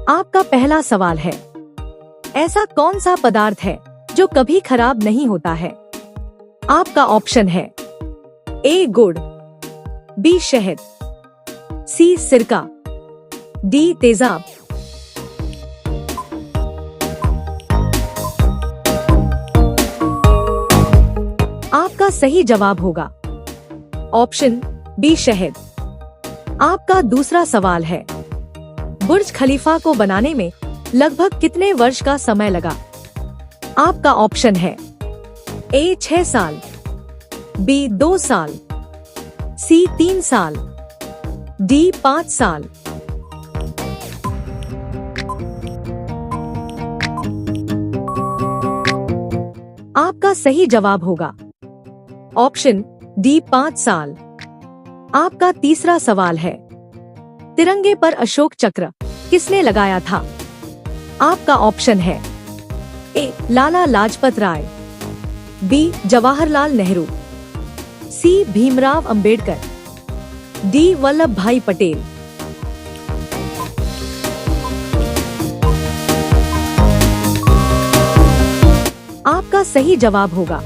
आपका पहला सवाल है, ऐसा कौन सा पदार्थ है जो कभी खराब नहीं होता है? आपका ऑप्शन है ए गुड़, बी शहद, सी सिरका, डी तेजाब। आपका सही जवाब होगा ऑप्शन बी शहद। आपका दूसरा सवाल है, बुर्ज खलीफा को बनाने में लगभग कितने वर्ष का समय लगा? आपका ऑप्शन है ए 6 साल, बी 2 साल, सी 3 साल, डी 5 साल। आपका सही जवाब होगा ऑप्शन डी 5 साल। आपका तीसरा सवाल है, तिरंगे पर अशोक चक्र किसने लगाया था? आपका ऑप्शन है ए लाला लाजपत राय, बी जवाहरलाल नेहरू, सी भीमराव अंबेडकर, डी वल्लभ भाई पटेल। आपका सही जवाब होगा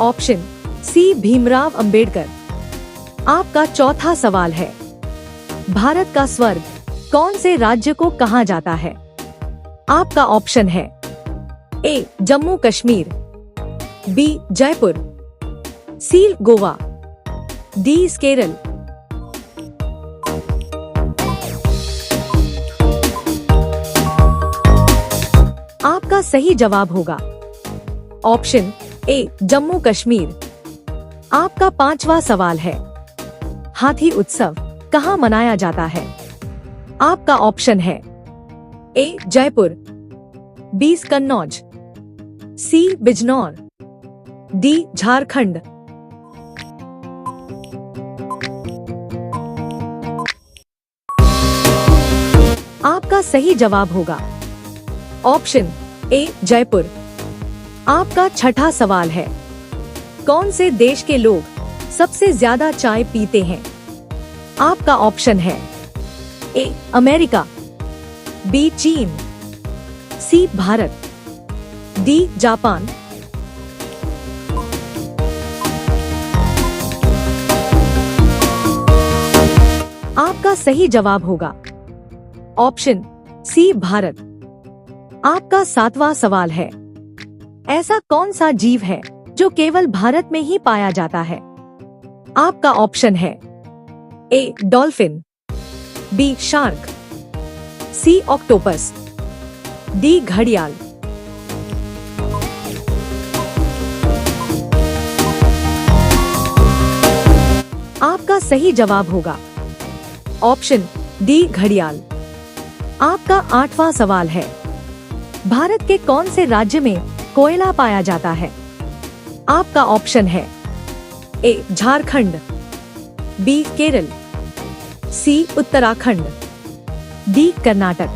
ऑप्शन सी भीमराव अंबेडकर। आपका चौथा सवाल है, भारत का स्वर्ग कौन से राज्य को कहा जाता है? आपका ऑप्शन है ए जम्मू कश्मीर, बी जयपुर, सी गोवा, डी केरल। आपका सही जवाब होगा ऑप्शन ए जम्मू कश्मीर। आपका पांचवा सवाल है, हाथी उत्सव कहाँ मनाया जाता है? आपका ऑप्शन है ए जयपुर, बी कन्नौज, सी बिजनौर, डी झारखंड। आपका सही जवाब होगा ऑप्शन ए जयपुर। आपका छठा सवाल है, कौन से देश के लोग सबसे ज्यादा चाय पीते हैं? आपका ऑप्शन है ए अमेरिका, बी चीन, सी भारत, डी जापान। आपका सही जवाब होगा ऑप्शन सी भारत। आपका सातवां सवाल है, ऐसा कौन सा जीव है जो केवल भारत में ही पाया जाता है? आपका ऑप्शन है ए डॉल्फिन, बी शार्क, सी ऑक्टोपस, डी घड़ियाल। आपका सही जवाब होगा ऑप्शन डी घड़ियाल। आपका आठवां सवाल है, भारत के कौन से राज्य में कोयला पाया जाता है? आपका ऑप्शन है ए झारखंड, बी केरल, सी उत्तराखंड, डी कर्नाटक।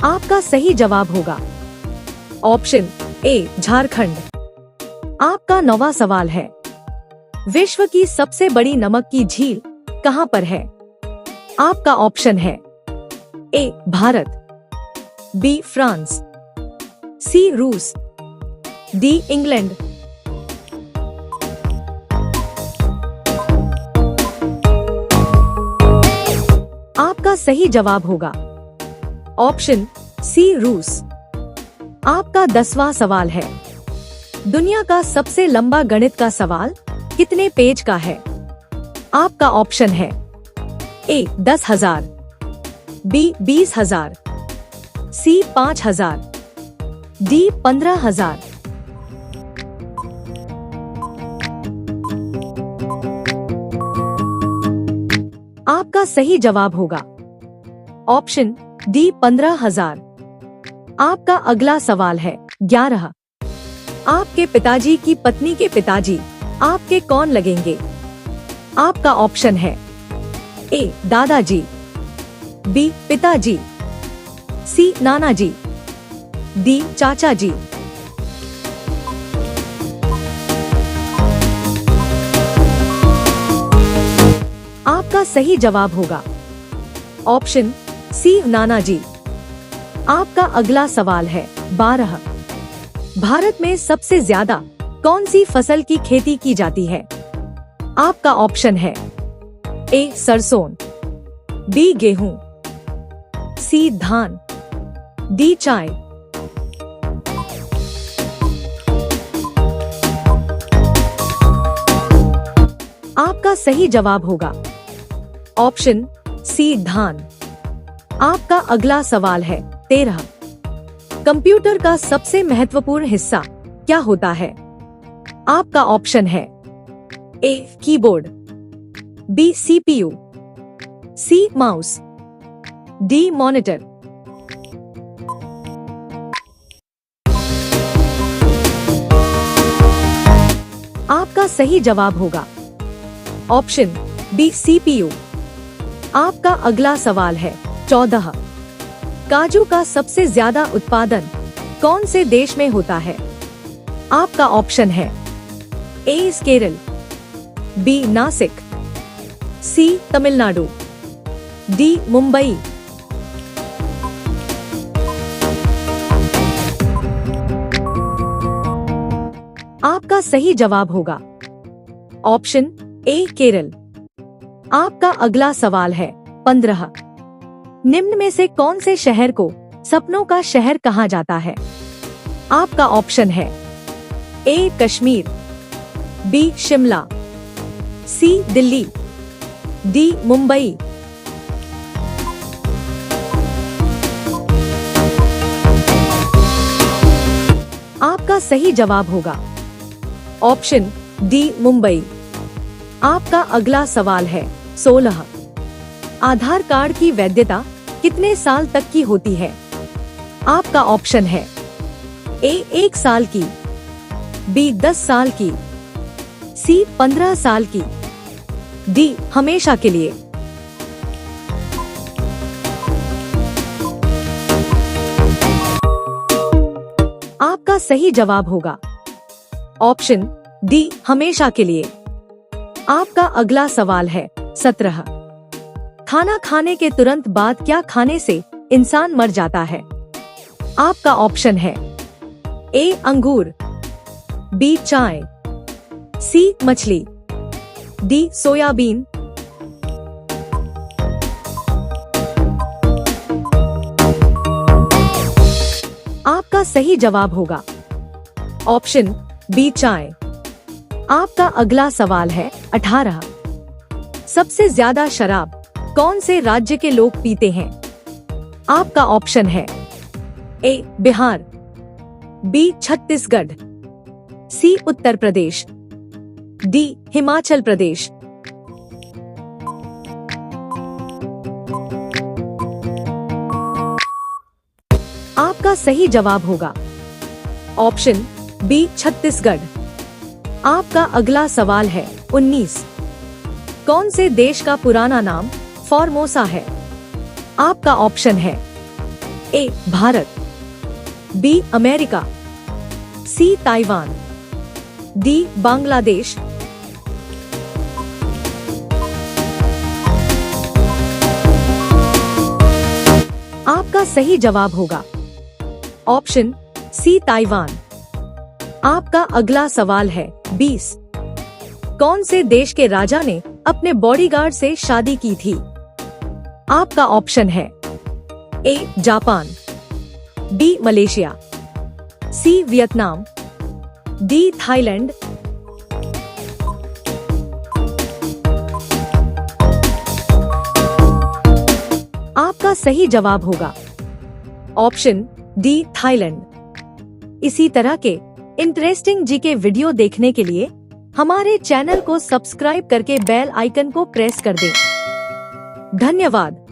आपका सही जवाब होगा ऑप्शन ए झारखंड। आपका नौवां सवाल है, विश्व की सबसे बड़ी नमक की झील कहां पर है? आपका ऑप्शन है ए भारत, बी फ्रांस, सी रूस, डी इंग्लैंड। आपका सही जवाब होगा ऑप्शन सी रूस। आपका 10वां सवाल है, दुनिया का सबसे लंबा गणित का सवाल कितने पेज का है? आपका ऑप्शन है ए 10,000, बी 20,000, सी 5,000, डी 15,000। आपका सही जवाब होगा ऑप्शन डी 15,000। आपका अगला सवाल है 11, आपके पिताजी की पत्नी के पिताजी आपके कौन लगेंगे? आपका ऑप्शन है ए दादाजी, बी पिताजी, सी नाना जी, डी चाचा जी। आपका सही जवाब होगा ऑप्शन सी नानाजी। आपका अगला सवाल है 12। भारत में सबसे ज्यादा कौन सी फसल की खेती की जाती है? आपका ऑप्शन है ए सरसों, बी गेहूं, सी धान, डी चाय। आपका सही जवाब होगा ऑप्शन सी धान। आपका अगला सवाल है 13। कंप्यूटर का सबसे महत्वपूर्ण हिस्सा क्या होता है? आपका ऑप्शन है a keyboard, B CPU, sea mouse, D monitor. आपका सही जवाब होगा ऑप्शन बी सीपीयू। आपका अगला सवाल है 14। काजू का सबसे ज्यादा उत्पादन कौन से देश में होता है? आपका ऑप्शन है ए केरल, बी नासिक, सी तमिलनाडु, डी मुंबई। आपका सही जवाब होगा ऑप्शन ए केरल। आपका अगला सवाल है 15। निम्न में से कौन से शहर को सपनों का शहर कहा जाता है? आपका ऑप्शन है ए कश्मीर, बी शिमला, सी दिल्ली, डी मुंबई। आपका सही जवाब होगा ऑप्शन डी मुंबई। आपका अगला सवाल है 16। आधार कार्ड की वैधता कितने साल तक की होती है? आपका ऑप्शन है ए 1 साल की, बी 10 साल की, सी 15 साल की, डी हमेशा के लिए। आपका सही जवाब होगा ऑप्शन डी हमेशा के लिए। आपका अगला सवाल है 17। खाना खाने के तुरंत बाद क्या खाने से इंसान मर जाता है? आपका ऑप्शन है ए अंगूर, बी चाय, सी मछली, डी सोयाबीन। आपका सही जवाब होगा ऑप्शन बी चाय। आपका अगला सवाल है 18। सबसे ज्यादा शराब कौन से राज्य के लोग पीते हैं? आपका ऑप्शन है ए बिहार, बी छत्तीसगढ़, सी उत्तर प्रदेश, डी हिमाचल प्रदेश। आपका सही जवाब होगा ऑप्शन बी छत्तीसगढ़। आपका अगला सवाल है 19। कौन से देश का पुराना नाम फॉर्मोसा है? आपका ऑप्शन है ए भारत, बी अमेरिका, सी ताइवान, डी बांग्लादेश। आपका सही जवाब होगा ऑप्शन सी ताइवान। आपका अगला सवाल है 20। कौन से देश के राजा ने अपने बॉडीगार्ड से शादी की थी? आपका ऑप्शन है A Japan, B Malaysia, C Vietnam, D Thailand. आपका सही जवाब होगा ऑप्शन डी थाईलैंड। इसी तरह के इंटरेस्टिंग जीके वीडियो देखने के लिए हमारे चैनल को सब्सक्राइब करके बेल आइकन को प्रेस कर दें। धन्यवाद।